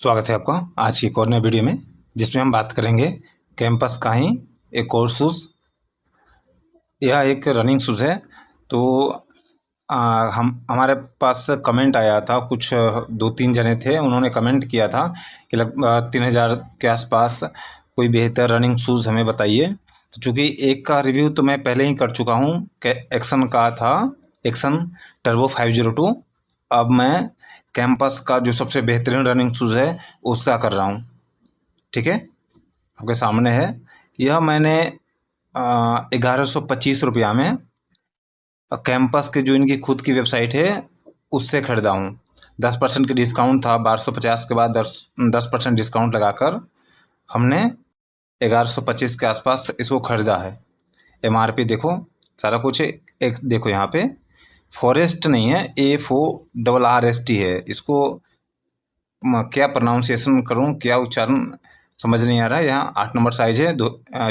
स्वागत है आपका आज की एक और नए वीडियो में, जिसमें हम बात करेंगे कैंपस का ही एक और शूज़। यह एक रनिंग शूज़ है। तो हम हमारे पास कमेंट आया था, कुछ 2-3 जने थे, उन्होंने कमेंट किया था कि लगभग 3000 के आसपास कोई बेहतर रनिंग शूज़ हमें बताइए। तो चूँकि एक का रिव्यू तो मैं पहले ही कर चुका हूँ, एक्सन का था, एक्सन टर्बो 502। अब मैं कैंपस का जो सबसे बेहतरीन रनिंग शूज़ है उसका कर रहा हूँ। ठीक है, आपके सामने है। यह मैंने 1125 रुपया में कैंपस के जो इनकी खुद की वेबसाइट है उससे ख़रीदा हूँ। 10% की डिस्काउंट था, 1250 के बाद 10% डिस्काउंट लगाकर हमने 1125 के आसपास इसको ख़रीदा है। MRP देखो, सारा कुछ एक देखो, यहाँ पे फॉरेस्ट नहीं है, FORRST है। इसको क्या प्रोनाउंसिएशन करूँ, क्या उच्चारण समझ नहीं आ रहा है। यहाँ 8 नंबर साइज़ है,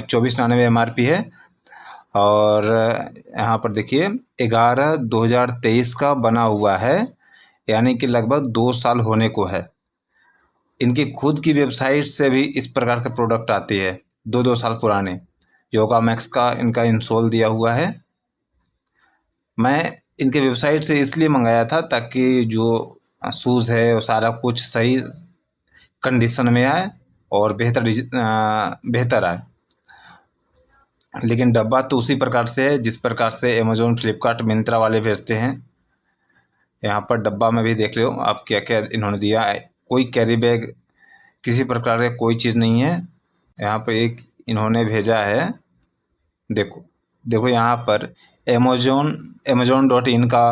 2499 MRP है। और यहाँ पर देखिए 11/2023 का बना हुआ है, यानी कि लगभग 2 साल होने को है। इनकी खुद की वेबसाइट से भी इस प्रकार के प्रोडक्ट आती है 2-2 साल पुराने। योगा मैक्स का इनका इंसोल दिया हुआ है। मैं इनके वेबसाइट से इसलिए मंगाया था ताकि जो शूज़ है वो सारा कुछ सही कंडीशन में आए और बेहतर आए। लेकिन डब्बा तो उसी प्रकार से है जिस प्रकार से अमेज़ॉन, फ्लिपकार्ट, मिंत्रा वाले भेजते हैं। यहाँ पर डब्बा में भी देख लो आप क्या क्या इन्होंने दिया है। कोई कैरी बैग, किसी प्रकार का कोई चीज़ नहीं है। यहाँ पर एक इन्होंने भेजा है, देखो देखो यहाँ पर Amazon.in का,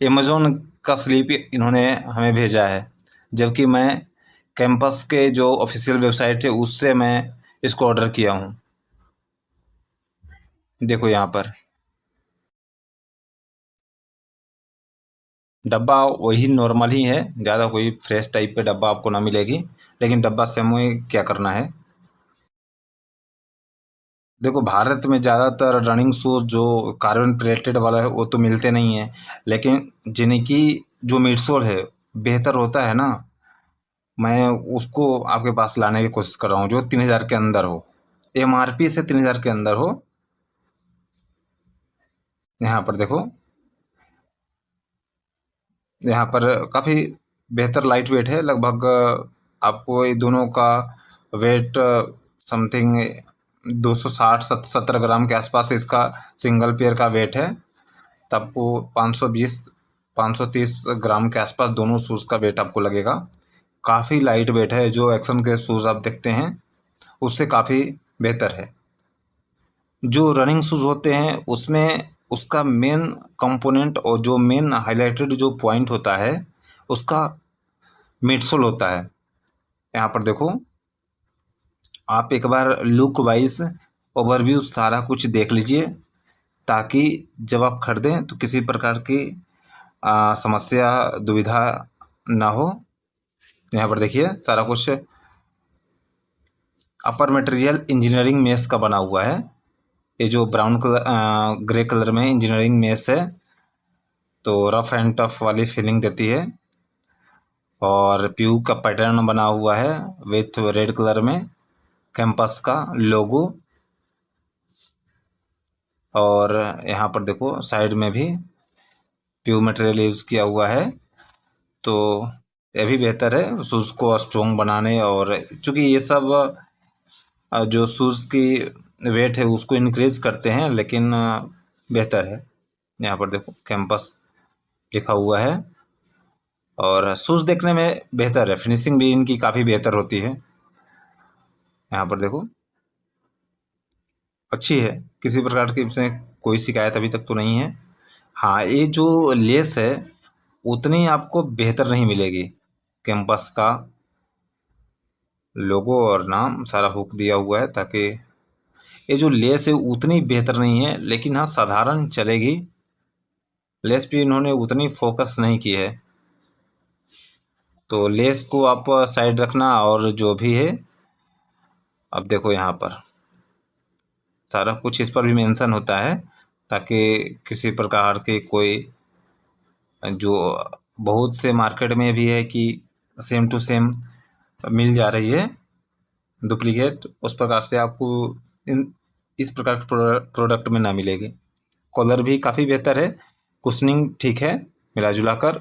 अमेज़ॉन का स्लिप इन्होंने हमें भेजा है, जबकि मैं कैंपस के जो ऑफिशियल वेबसाइट है उससे मैं इसको ऑर्डर किया हूँ। देखो यहाँ पर डब्बा वही नॉर्मल ही है, ज़्यादा कोई फ्रेश टाइप पे डब्बा आपको ना मिलेगी। लेकिन डब्बा से हमें क्या करना है, देखो भारत में ज़्यादातर रनिंग शूज़ जो कार्बन प्लेटेड वाला है वो तो मिलते नहीं हैं, लेकिन जिनकी जो मिडसोल है बेहतर होता है ना, मैं उसको आपके पास लाने की कोशिश कर रहा हूँ जो 3000 के अंदर हो, MRP से 3000 के अंदर हो। यहाँ पर देखो, यहाँ पर काफ़ी बेहतर लाइट वेट है। लगभग आपको ये दोनों का वेट समथिंग 260-17 ग्राम के आसपास इसका सिंगल पेयर का वेट है। तब आपको 520-530 ग्राम के आसपास दोनों शूज़ का वेट आपको लगेगा। काफ़ी लाइट वेट है, जो एक्शन के शूज़ आप देखते हैं उससे काफ़ी बेहतर है। जो रनिंग शूज़ होते हैं उसमें उसका मेन कंपोनेंट और जो मेन हाईलाइटेड जो पॉइंट होता है उसका मिडसोल होता है। यहाँ पर देखो, आप एक बार लुक वाइज ओवरव्यू सारा कुछ देख लीजिए, ताकि जब आप खरीदें तो किसी प्रकार की समस्या, दुविधा ना हो। यहाँ पर देखिए सारा कुछ अपर मटेरियल इंजीनियरिंग मेस का बना हुआ है। ये जो ब्राउन कलर, ग्रे कलर में इंजीनियरिंग मेस है, तो रफ एंड टफ वाली फीलिंग देती है। और प्यू का पैटर्न बना हुआ है विथ रेड कलर में, कैंपस का लोगो। और यहाँ पर देखो साइड में भी प्यू मटेरियल यूज़ किया हुआ है, तो ये भी बेहतर है शूज़ को स्ट्रॉन्ग बनाने। और चूँकि ये सब जो शूज़ की वेट है उसको इंक्रीज करते हैं, लेकिन बेहतर है। यहाँ पर देखो कैंपस लिखा हुआ है, और शूज़ देखने में बेहतर है, फिनिशिंग भी इनकी काफ़ी बेहतर होती है। यहाँ पर देखो अच्छी है, किसी प्रकार की इसमें कोई शिकायत अभी तक तो नहीं है। हाँ, ये जो लेस है उतनी आपको बेहतर नहीं मिलेगी। कैंपस का लोगो और नाम सारा हुक दिया हुआ है, ताकि ये जो लेस है उतनी बेहतर नहीं है, लेकिन हाँ साधारण चलेगी। लेस भी इन्होंने उतनी फोकस नहीं की है, तो लेस को आप साइड रखना। और जो भी है, अब देखो यहाँ पर सारा कुछ इस पर भी मेंशन होता है, ताकि किसी प्रकार के कोई, जो बहुत से मार्केट में भी है कि सेम टू सेम मिल जा रही है डुप्लीकेट, उस प्रकार से आपको इस प्रकार के प्रोडक्ट में ना मिलेगी। कलर भी काफ़ी बेहतर है, कुशनिंग ठीक है मिला जुला कर,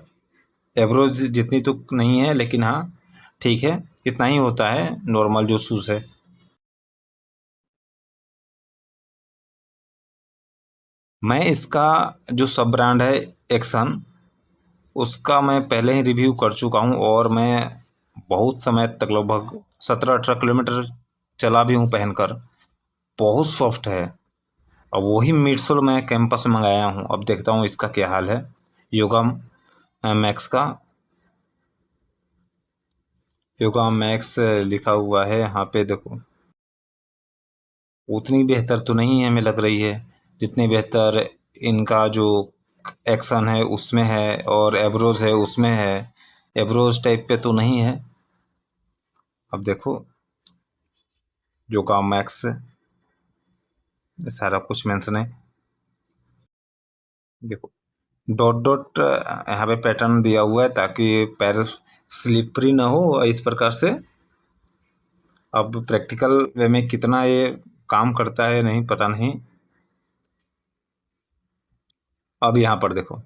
एवरेज जितनी तो नहीं है लेकिन हाँ ठीक है, इतना ही होता है नॉर्मल जो शूज़ है। मैं इसका जो सब ब्रांड है एक्शन, उसका मैं पहले ही रिव्यू कर चुका हूँ और मैं बहुत समय तक लगभग 17-18 किलोमीटर चला भी हूँ पहनकर। बहुत सॉफ्ट है। और वही मिडसोल मैं कैंपस में मंगाया हूँ, अब देखता हूँ इसका क्या हाल है। योगा मैक्स का, योगा मैक्स लिखा हुआ है यहाँ पे देखो। उतनी बेहतर तो नहीं है हमें लग रही है जितनी बेहतर इनका जो एक्शन है उसमें है और एब्रोज है उसमें है। एब्रोज टाइप पे तो नहीं है। अब देखो योगा मैक्स सारा कुछ मेंशन है। देखो डॉट डॉट यहाँ पे पैटर्न दिया हुआ है ताकि पैर स्लिपरी ना हो इस प्रकार से। अब प्रैक्टिकल वे में कितना ये काम करता है नहीं पता नहीं। अब यहाँ पर देखो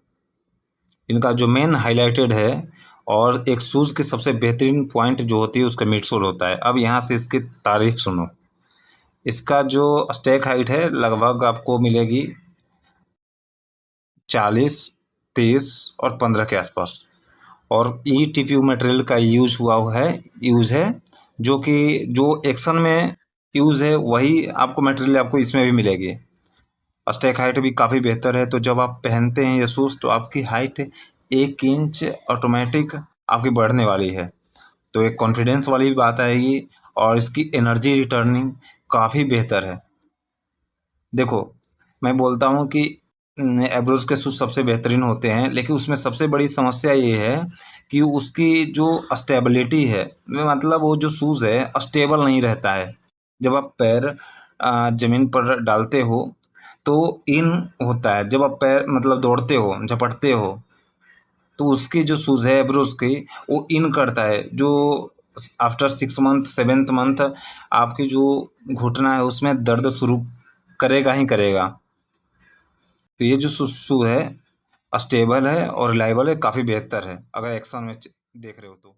इनका जो मेन हाईलाइटेड है, और एक शूज़ की सबसे बेहतरीन पॉइंट जो होती है उसका मिडसोल होता है। अब यहाँ से इसकी तारीफ सुनो। इसका जो स्टैक हाइट है लगभग आपको मिलेगी 40, 30 और 15 के आसपास। और ई टीपीयू मटेरियल का यूज़ है जो कि जो एक्शन में यूज़ है वही आपको मटेरियल आपको इसमें भी मिलेगी। स्टैक हाइट भी काफ़ी बेहतर है, तो जब आप पहनते हैं ये शूज़ तो आपकी हाइट 1 इंच ऑटोमेटिक आपकी बढ़ने वाली है। तो एक कॉन्फिडेंस वाली भी बात आएगी और इसकी एनर्जी रिटर्निंग काफ़ी बेहतर है। देखो मैं बोलता हूँ कि एब्रोज के शूज़ सबसे बेहतरीन होते हैं, लेकिन उसमें सबसे बड़ी समस्या ये है कि उसकी जो स्टेबिलिटी है, मतलब वो जो शूज़ है स्टेबल नहीं रहता है। जब आप पैर ज़मीन पर डालते हो तो इन होता है, जब आप पैर मतलब दौड़ते हो झपटते हो तो उसकी जो शूज़ है एब्रोज की वो इन करता है, जो आफ्टर 6 मंथ 7th मंथ आपकी जो घुटना है उसमें दर्द शुरू करेगा ही करेगा। तो ये जो शू है स्टेबल है और रिलायबल है, काफ़ी बेहतर है अगर एक्शन में देख रहे हो तो।